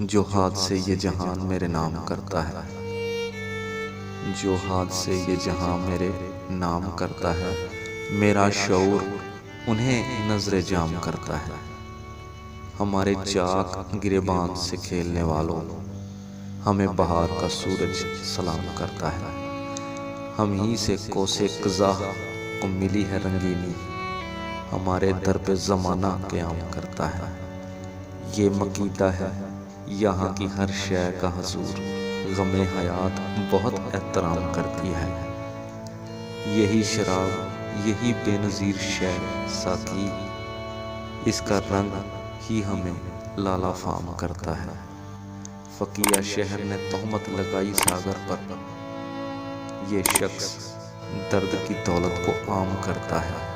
جو ہاتھ سے یہ جہان میرے نام کرتا ہے، جو ہاتھ سے یہ جہاں میرے نام کرتا ہے، میرا شعور انہیں نظر جام کرتا ہے۔ ہمارے چاک گریباں سے کھیلنے والوں، ہمیں بہار کا سورج سلام کرتا ہے۔ ہم ہی سے کوسے قضا کو ملی ہے رنگینی، ہمارے در پہ زمانہ قیام کرتا ہے۔ یہ مقیدہ ہے یہاں کی ہر شے کا حضور، غم حیات بہت احترام کرتی ہے۔ یہی شراب یہی بے نظیر شے ساقی، اس کا رنگ ہی ہمیں لالا فام کرتا ہے۔ فقیہ شہر نے تہمت لگائی ساغر پر، یہ شخص درد کی دولت کو عام کرتا ہے۔